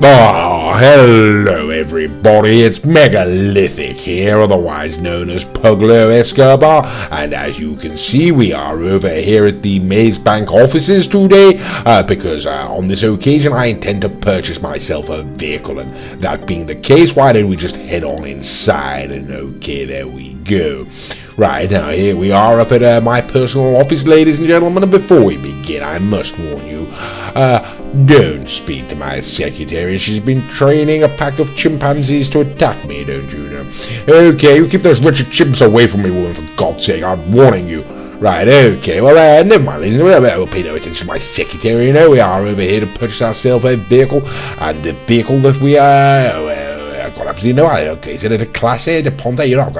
Oh, hello everybody, it's Megalithic here, otherwise known as Puglo Escobar, and as you can see we are over here at the Maze Bank offices today, because on this occasion I intend to purchase myself a vehicle, and that being the case, why don't we just head on inside, and okay, there we go. Right, now here we are up at my personal office, ladies and gentlemen, and before we begin I must warn you, don't speak to my secretary. She's been training a pack of chimpanzees to attack me, don't you know? Okay, you keep those wretched chimps away from me, woman, for God's sake, I'm warning you. Right, okay, well, never mind, ladies and gentlemen, we'll pay no attention to my secretary, you know, we are over here to purchase ourselves a vehicle, and the vehicle that we I've got absolutely no idea. Okay, is it a Classe de Ponte? You know,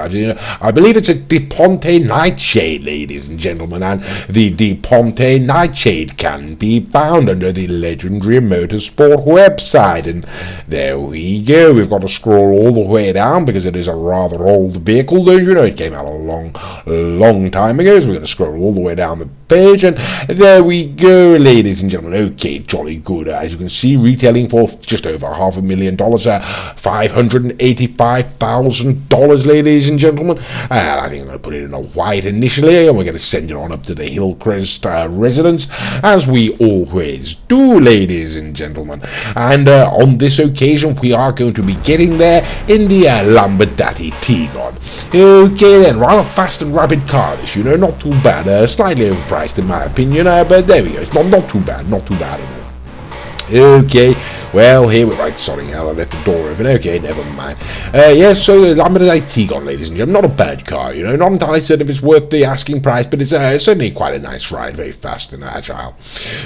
I believe it's a Imponte Nightshade, ladies and gentlemen, and the Imponte Nightshade can be found under the legendary motorsport website, and there we go. We've got to scroll all the way down because it is a rather old vehicle, don't you know? It came out a long time ago, so we're going to scroll all the way down the page, and there we go, ladies and gentlemen. Okay, jolly good. As you can see, retailing for just over $500,000, $585,000, ladies and gentlemen. I think I'm going to put it in a white initially, and we're going to send it on up to the Hillcrest residence, as we always do, ladies and gentlemen. And on this occasion, we are going to be getting there in the Lamborghini Tigon. Okay then, rather fast and rapid car this, you know, not too bad, slightly overpriced in my opinion, but there we go, it's not too bad at all. Okay, well, here we're right, sorry, hell, I left the door open, okay, never mind. Yes, so the Lamborghini Tigon, ladies and gentlemen, not a bad car, you know, not entirely certain if it's worth the asking price, but it's certainly quite a nice ride, very fast and agile.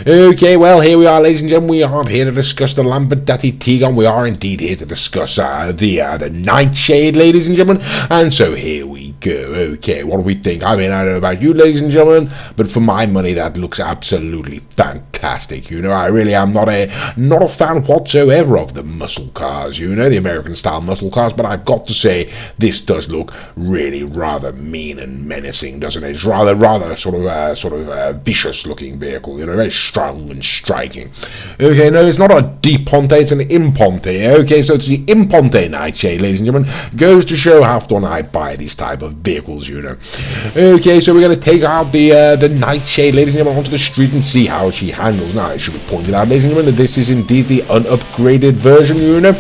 Okay, well, here we are, ladies and gentlemen, we aren't here to discuss the Lamborghini Tigon, we are indeed here to discuss the Nightshade, ladies and gentlemen, and so here we go. Okay, what do we think? I mean, I don't know about you, ladies and gentlemen, but for my money, that looks absolutely fantastic, you know, I really am not a fan whatsoever of the muscle cars, you know, the American style muscle cars, but I've got to say this does look really rather mean and menacing, doesn't it? It's rather sort of vicious looking vehicle, you know, very strong and striking. Okay, no, it's not a Imponte, it's an Imponte. Okay, so it's the Imponte Nightshade, ladies and gentlemen. Goes to show how often I buy these type of vehicles, you know. Okay, so we're going to take out the Nightshade, ladies and gentlemen, onto the street and see how she handles. Now, it should be pointed out, ladies and gentlemen, that this is indeed the unupgraded version, you know.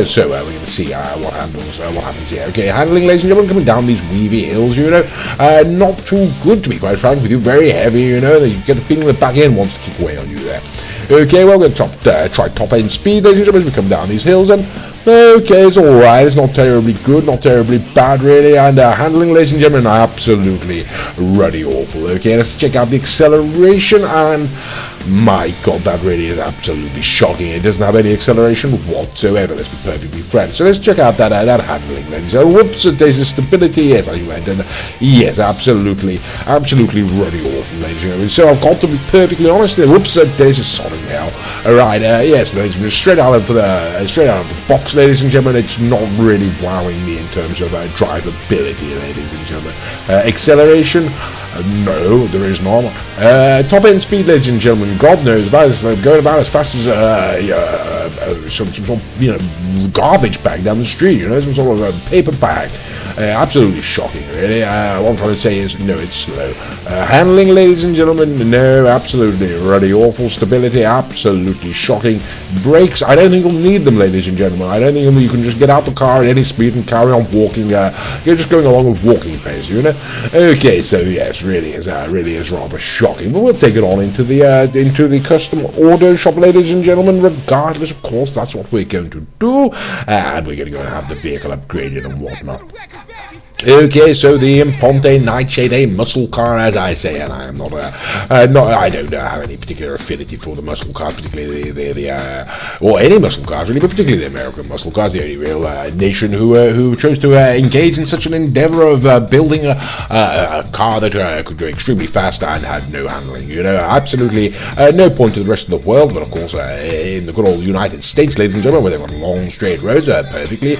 So we're going to see what happens here. Okay, handling, ladies and gentlemen, coming down these weavy hills, you know. Not too good, to be quite frank with you. Very heavy, you know. You get the feeling the back end wants to kick away on you there. Okay, well, we're going to try top end speed, ladies and gentlemen, as we come down these hills, and okay, it's alright, it's not terribly good, not terribly bad really, and handling, ladies and gentlemen, absolutely ruddy awful. Okay, let's check out the acceleration, and my god, that really is absolutely shocking. It doesn't have any acceleration whatsoever, let's be perfectly frank. So let's check out that handling, ladies. Whoops, there's a stability, yes, I went, and yes, absolutely ruddy awful, ladies and gentlemen. So I've got to be perfectly honest there. Whoops, there's a sodding now. Alright, yes, ladies and gentlemen, straight out of the box, ladies and gentlemen, it's not really wowing me in terms of drivability, ladies and gentlemen. Acceleration, no, there is not. Top end speed, ladies and gentlemen, God knows, going about as fast as some sort of, you know, garbage bag down the street, you know, some sort of a paper bag. Absolutely shocking, really. What I'm trying to say is, no, it's slow. Handling, ladies and gentlemen, no, absolutely ruddy, awful. Stability, absolutely shocking. Brakes, I don't think you'll need them, ladies and gentlemen. I don't think you can just get out the car at any speed and carry on walking. You're just going along with walking pace, you know. Okay, so yes, really is rather shocking. But we'll take it on into the custom auto shop, ladies and gentlemen. Regardless, of course, that's what we're going to do, and we're going to go and have the vehicle upgraded and whatnot. Okay, so the Imponte Nightshade, a muscle car, as I say, and I am I don't have any particular affinity for the muscle cars, particularly or any muscle cars really, but particularly the American muscle cars, the only real nation who chose to engage in such an endeavor of building a car that could go extremely fast and had no handling, you know, absolutely no point to the rest of the world, but of course in the good old United States, ladies and gentlemen, where they've got long straight roads, perfectly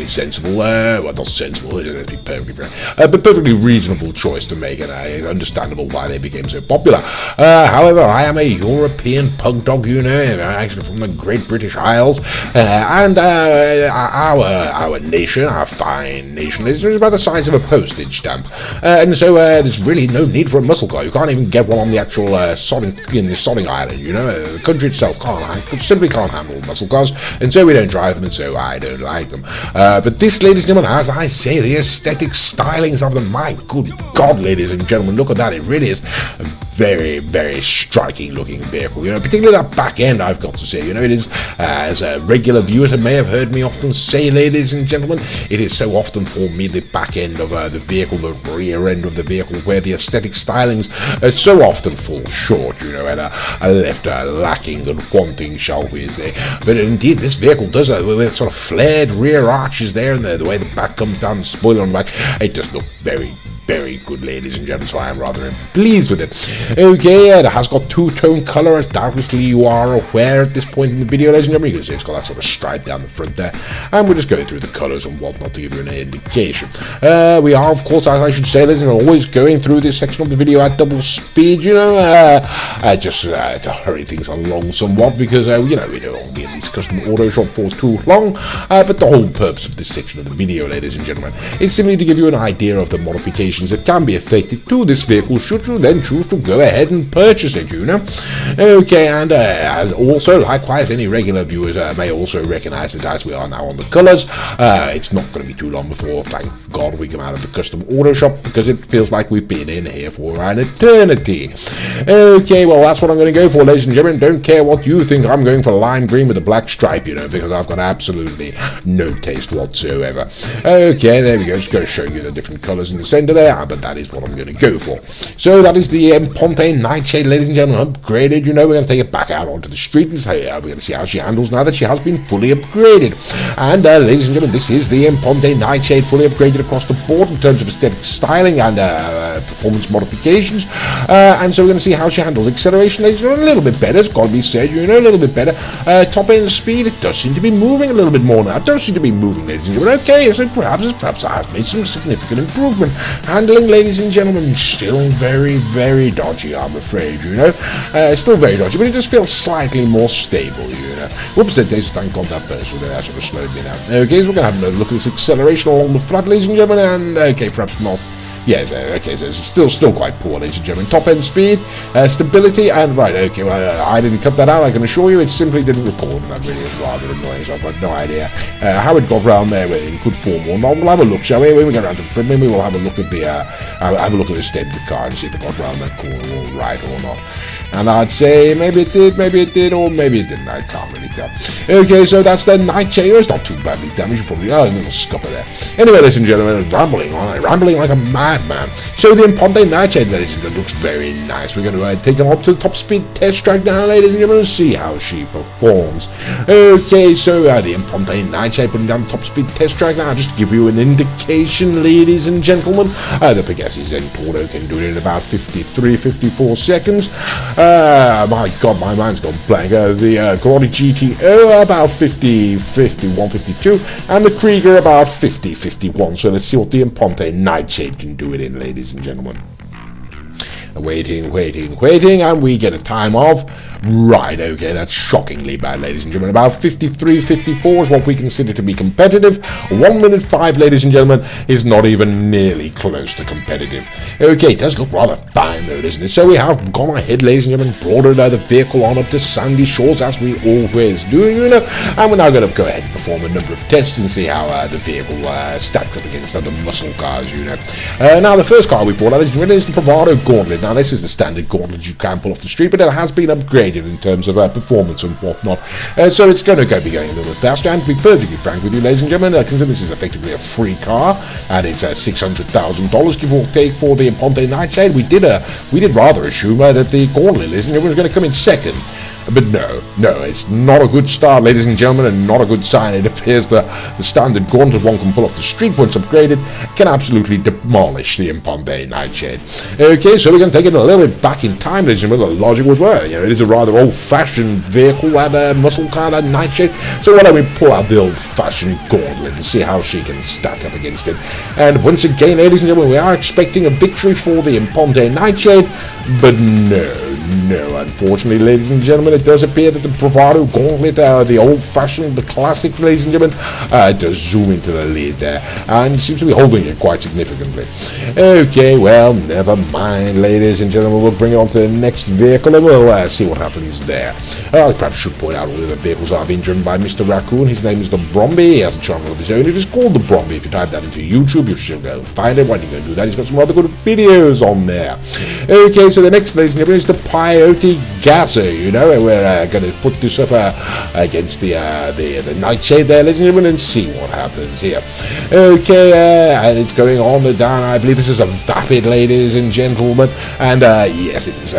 sensible, well, not sensible, perfectly reasonable choice to make, and it's understandable why they became so popular. However, I am a European pug dog, you know, actually from the Great British Isles, and our nation, our fine nation, is about the size of a postage stamp, and so there's really no need for a muscle car. You can't even get one on the actual sodding island, you know. The country itself simply can't handle muscle cars, and so we don't drive them, and so I don't like them. But this, ladies and gentlemen, as I say, the aesthetic stylings of them, my good God, ladies and gentlemen, look at that. It really is a very, very striking looking vehicle, you know, particularly that back end, I've got to say. You know, it is, as regular viewers may have heard me often say, ladies and gentlemen, it is so often for me the back end of the vehicle, the rear end of the vehicle, where the aesthetic stylings so often fall short, you know, and are left lacking and wanting, shall we say. But indeed, this vehicle does, with sort of flared rear arches there, and the way the back comes down, the spoiler on the back, it does look very, very good, ladies and gentlemen, so I am rather pleased with it. Okay, it has got two-tone colour, as doubtlessly you are aware at this point in the video, ladies and gentlemen. You can see it's got that sort of stripe down the front there, and we're just going through the colours and whatnot to give you an indication. We are, of course, as I should say, ladies and gentlemen, always going through this section of the video at double speed, you know, just to hurry things along somewhat, because, you know, we don't want to be in this custom auto shop for too long, but the whole purpose of this section of the video, ladies and gentlemen, is simply to give you an idea of the modifications that can be affected to this vehicle should you then choose to go ahead and purchase it, you know. Okay, and as also, likewise, any regular viewers may also recognize that as we are now on the colours, it's not going to be too long before, thank God, we come out of the custom auto shop, because it feels like we've been in here for an eternity. Okay, well, that's what I'm going to go for, ladies and gentlemen. Don't care what you think, I'm going for lime green with a black stripe, you know, because I've got absolutely no taste whatsoever. Okay, there we go, just going to show you the different colours in the centre there, but that is what I'm going to go for. So that is the Imponte Nightshade, ladies and gentlemen, upgraded. You know, we're going to take it back out onto the street and say, we're going to see how she handles now that she has been fully upgraded. And ladies and gentlemen, this is the Imponte Nightshade, fully upgraded across the board in terms of aesthetic styling and performance modifications. And so we're going to see how she handles acceleration, ladies and gentlemen, a little bit better, it's got to be said, you know, a little bit better. Top end speed, it does seem to be moving a little bit more now. It does seem to be moving, ladies and gentlemen. Okay, so perhaps I have made some significant improvement. Handling, ladies and gentlemen, still very, very dodgy, I'm afraid, you know. Still very dodgy, but it just feels slightly more stable, you know. Whoops, thank God that burst there, that sort of slowed me down. Okay, so we're going to have another look at this acceleration along the front, ladies and gentlemen, and okay, perhaps not. Yes, okay, so it's still quite poor, ladies and gentlemen. Top end speed, stability, and right, okay, well, I didn't cut that out, I can assure you, it simply didn't record, and that really is rather annoying, so I've got no idea how it got round there in good form or not. We'll have a look, shall we? When we get around to the front, maybe we'll have a look at the, have a look at the state of the car and see if it got round that corner all right or not. And I'd say maybe it did, or maybe it didn't, I can't really tell. Okay, so that's the Nightshade. It's not too badly damaged, probably, a little scupper there. Anyway, ladies and gentlemen, rambling like a madman. So the Imponte Nightshade, ladies and gentlemen, looks very nice. We're going to take it on to the top speed test track now, ladies and gentlemen, and see how she performs. Okay, so the Imponte Nightshade putting down the top speed test track now, just to give you an indication, ladies and gentlemen. The Pegasus Zen Tordo can do it in about 54 seconds. My God, my mind's gone blank. The Karate GTO about 51, 52, and the Krieger about 51. So let's see what the Imponte Nightshade can do it in, ladies and gentlemen. Waiting, and we get a time of, right, okay, that's shockingly bad, ladies and gentlemen. About 53, 54 is what we consider to be competitive. 1 minute 5, ladies and gentlemen, is not even nearly close to competitive. Okay, it does look rather fine though, doesn't it? So we have gone ahead, ladies and gentlemen, broadened the vehicle on up to sandy shores, as we always do, you know, and we're now going to go ahead and perform a number of tests and see how the vehicle stacks up against other muscle cars, you know. Now, the first car we brought out is the Bravado Gauntlet. Now, this is the standard gauntlet you can pull off the street, but it has been upgraded in terms of performance and whatnot. So it's going to be going a little bit faster. And to be perfectly frank with you, ladies and gentlemen, consider this is effectively a free car, and it's $600,000, give or take, for the Imponte Nightshade. We did rather assume that the Gauntlet, ladies and gentlemen, was going to come in second. But no, it's not a good start, ladies and gentlemen, and not a good sign. It appears the standard gauntlet one can pull off the street once upgraded can absolutely demolish the Imponte Nightshade. Okay, so we're going to take it a little bit back in time, ladies and gentlemen. The logic was well, it is a rather old-fashioned vehicle, that muscle car, that Nightshade. So why don't we pull out the old-fashioned gauntlet and see how she can stack up against it. And once again, ladies and gentlemen, we are expecting a victory for the Imponte Nightshade, but no, unfortunately, ladies and gentlemen, it does appear that the Bravado Gauntlet, the old-fashioned, the classic, ladies and gentlemen, does zoom into the lead there, and seems to be holding it quite significantly. Okay, well, never mind, ladies and gentlemen, we'll bring it on to the next vehicle, and we'll see what happens there. I perhaps should point out all the other vehicles are being driven by Mr. Raccoon. His name is the Bromby. He has a channel of his own. It is called the Bromby. If you type that into YouTube, you should go and find it. Why do you go and do that? He's got some other good videos on there. Okay, so the next, ladies and gentlemen, is the Peyote Gasser, and we're going to put this up against the Nightshade there, ladies and gentlemen, and see what happens here. Okay, and it's going on the down. I believe this is a Vapid, ladies and gentlemen, and yes, it's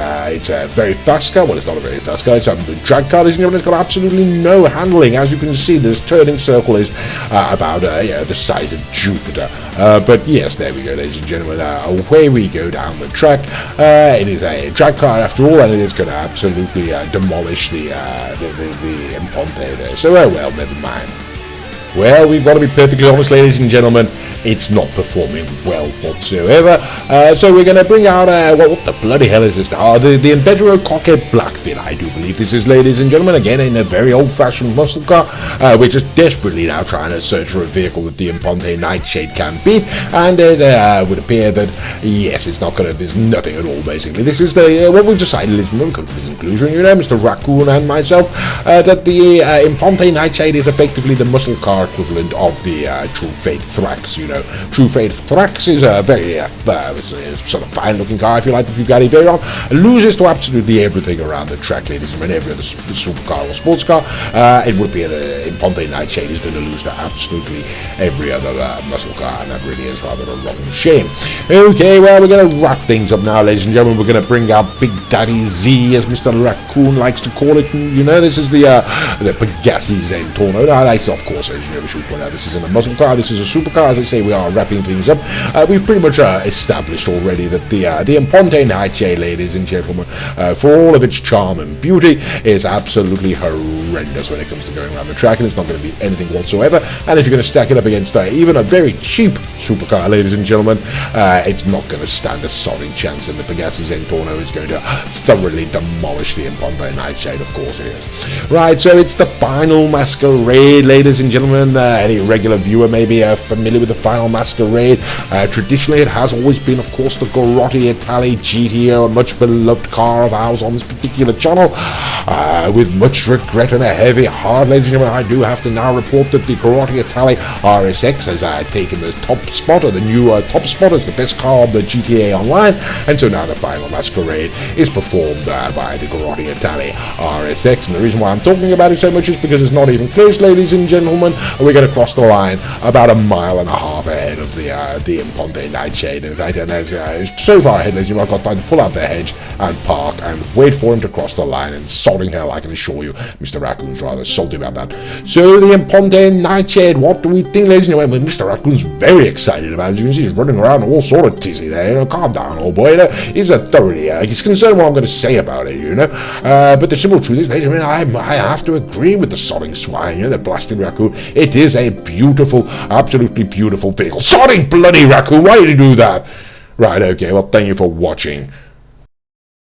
a very fast car. Well, it's not a very fast car. It's a drag car, ladies and gentlemen. It's got absolutely no handling. As you can see, this turning circle is about the size of Jupiter. But yes, there we go, ladies and gentlemen. Away we go down the track. It is a drag car after all, and it is going to absolutely demolish the Imponte there. So well, never mind. Well, we've got to be perfectly honest, ladies and gentlemen, it's not performing well whatsoever. So we're going to bring out, what the bloody hell is this now? The Invetero Cockhead Blackfin, I do believe this is, ladies and gentlemen, again in a very old-fashioned muscle car. We're just desperately now trying to search for a vehicle that the Imponte Nightshade can beat, and it would appear that, yes, it's not going to, there's nothing at all, basically. This is what we've decided, ladies and gentlemen, come to the conclusion, Mr. Raccoon and myself, that the Imponte Nightshade is effectively the muscle car equivalent of the True Fate Thrax, True Fate Thrax is a very sort of fine-looking car, if you like, the Bugatti Veyron. Loses to absolutely everything around the track, ladies and gentlemen, every other supercar or sports car. It would appear the Imponte Nightshade is going to lose to absolutely every other muscle car, and that really is rather a rotten shame. Okay, well, we're going to wrap things up now, ladies and gentlemen. We're going to bring out Big Daddy Z, as Mr. Raccoon likes to call it. This is the Pegassi Zentorno. Now, that's, of course, as we should point out, this isn't a muscle car, this is a supercar. As I say, we are wrapping things up. We've pretty much established already that the Imponte Nightshade, ladies and gentlemen, for all of its charm and beauty, is absolutely horrendous when it comes to going around the track, and it's not going to be anything whatsoever. And if you're going to stack it up against even a very cheap supercar, ladies and gentlemen, it's not going to stand a solid chance, and the Pegassi Zentorno is going to thoroughly demolish the Imponte Nightshade, of course it is. Right, so it's the final Masquerade, ladies and gentlemen. Any regular viewer may be familiar with the final Masquerade. Traditionally, it has always been, of course, the Garotti Itali GTO, a much beloved car of ours on this particular channel. With much regret and a heavy heart, ladies and gentlemen, I do have to now report that the Garotti Itali RSX has taken the top spot, or the new top spot, as the best car of the GTA Online, and so now the final Masquerade is performed by the Garotti Itali RSX. And the reason why I'm talking about it so much is because it's not even close, ladies and gentlemen. We're going to cross the line about a mile and a half ahead of the Imponte Nightshade. In fact, and as so far ahead, ladies and gentlemen, I've got time to pull out the hedge and park and wait for him to cross the line. And sodding hell, I can assure you, Mr. Raccoon's rather salty about that. So the Imponte Nightshade, what do we think, ladies and gentlemen? Well, Mr. Raccoon's very excited about it. You can see he's running around all sort of tizzy there. Calm down, old boy. He's thoroughly he's concerned what I'm going to say about it. But the simple truth is, ladies and gentlemen, I have to agree with the sodding swine. The blasted Raccoon. It is a beautiful, absolutely beautiful vehicle. Sodding bloody Raccoon, why did you do that? Right, okay, well, thank you for watching.